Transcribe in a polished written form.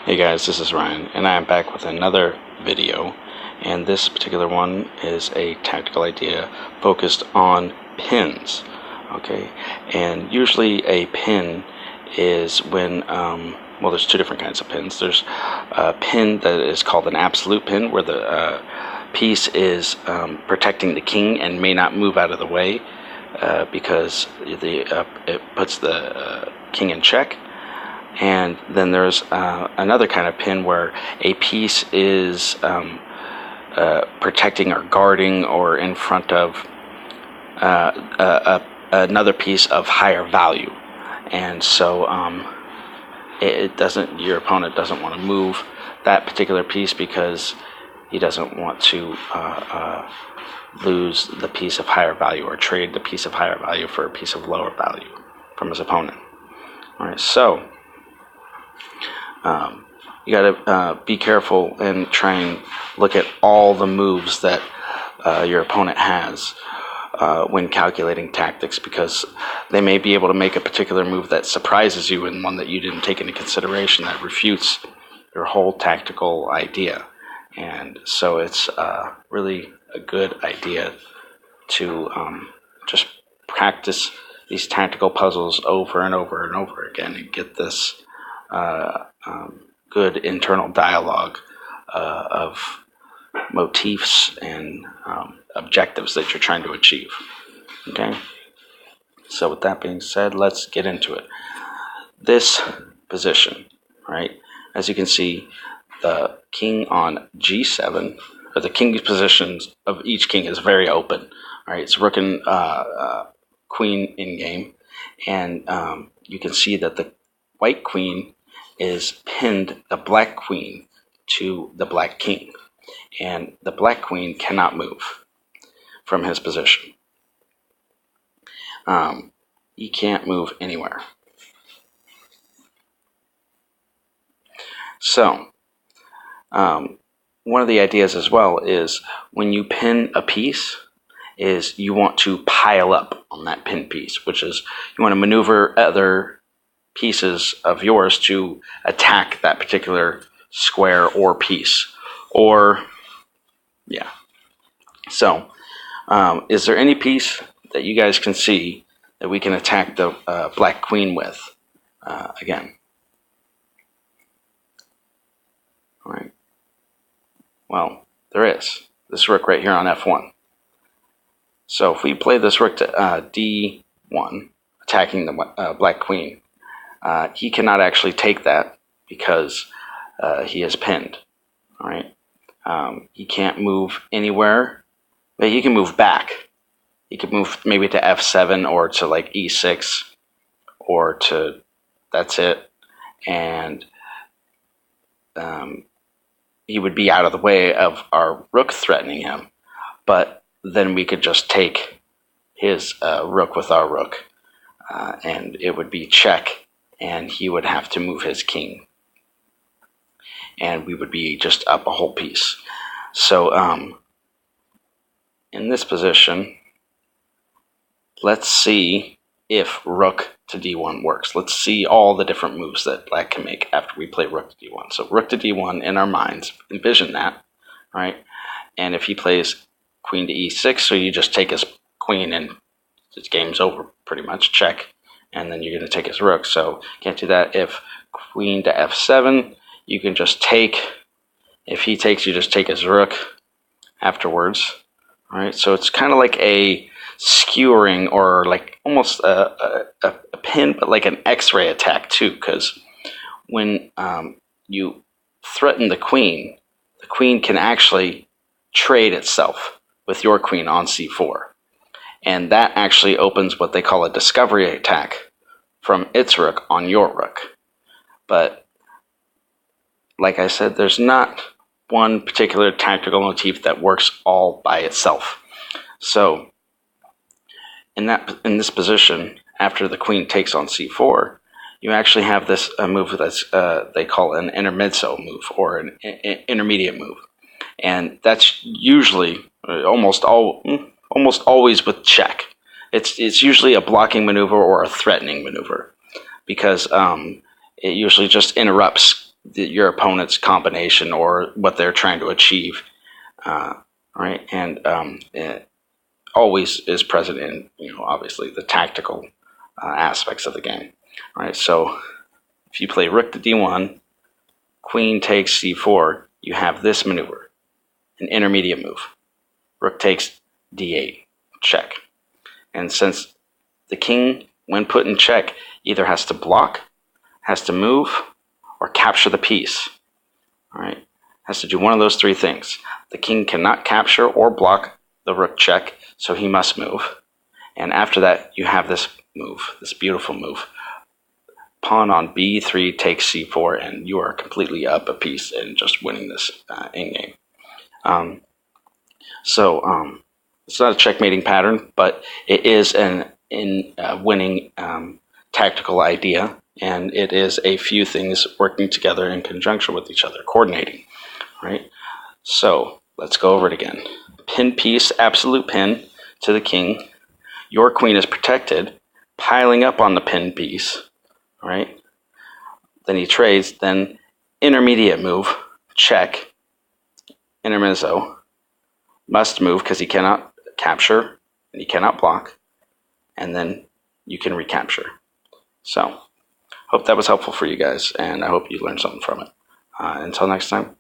Hey guys, this is Ryan, and I am back with another video, and this particular one is a tactical idea focused on pins. Okay, and usually a pin is when, well, there's two different kinds of pins. There's a pin that is called an absolute pin, where the piece is protecting the king and may not move out of the way because it puts the king in check. And then there's another kind of pin where a piece is protecting or guarding or in front of another piece of higher value, and so your opponent doesn't want to move that particular piece because he doesn't want to lose the piece of higher value or trade the piece of higher value for a piece of lower value from his opponent. All right, so you got to be careful and try and look at all the moves that your opponent has when calculating tactics, because they may be able to make a particular move that surprises you and one that you didn't take into consideration that refutes your whole tactical idea. And so it's really a good idea to just practice these tactical puzzles over and over and over again and get this good internal dialogue of motifs and objectives that you're trying to achieve. Okay, so with that being said, let's get into it. This position, right, as you can see, the king on g7, or the king's positions of each king is very open. All right, it's rook and queen in game, and you can see that the white queen is pinned the black queen to the black king, and the black queen cannot move from his position. He can't move anywhere. So one of the ideas as well is when you pin a piece is you want to pile up on that pin piece, which is you want to maneuver other pieces of yours to attack that particular square or piece. Or, yeah. So, is there any piece that you guys can see that we can attack the black queen with? Again. All right. Well, there is. This rook right here on f1. So if we play this rook to d1, attacking the black queen, he cannot actually take that because he is pinned. All right. He can't move anywhere, but he can move back. He could move maybe to f7 or to like e6 or to, that's it. And he would be out of the way of our rook threatening him. But then we could just take his rook with our rook, and it would be check, and he would have to move his king. And we would be just up a whole piece. So in this position, let's see if rook to d1 works. Let's see all the different moves that black can make after we play rook to d1. So rook to d1 in our minds, envision that, right? And if he plays queen to e6, so you just take his queen and his game's over pretty much, check, and then you're going to take his rook. So can't do that. If queen to f7, you can just take. If he takes, you just take his rook afterwards. All right, so it's kind of like a skewering, or like almost a pin, but like an X-ray attack too, because when you threaten the queen can actually trade itself with your queen on c4, and that actually opens what they call a discovery attack from its rook on your rook. But like I said, there's not one particular tactical motif that works all by itself. So in this position, after the queen takes on c4, you actually have this move that's they call an intermezzo move, or an intermediate move, and that's usually almost always with check. It's usually a blocking maneuver or a threatening maneuver, because it usually just interrupts your opponent's combination or what they're trying to achieve, right? And it always is present in, obviously the tactical aspects of the game, right? So if you play rook to d1, queen takes c4, you have this maneuver, an intermediate move. Rook takes d8, check. And since the king, when put in check, either has to block, has to move, or capture the piece, all right? Has to do one of those three things. The king cannot capture or block the rook check, so he must move. And after that, you have this move, this beautiful move. Pawn on b3 takes c4, and you are completely up a piece and just winning this endgame. So it's not a checkmating pattern, but it is an winning tactical idea, and it is a few things working together in conjunction with each other, coordinating, right? So let's go over it again. Pin piece, absolute pin to the king. Your queen is protected, piling up on the pin piece, right? Then he trades, then intermediate move, check, intermezzo, must move because he cannot capture and he cannot block, and then you can recapture. So, hope that was helpful for you guys, and I hope you learned something from it. Until next time.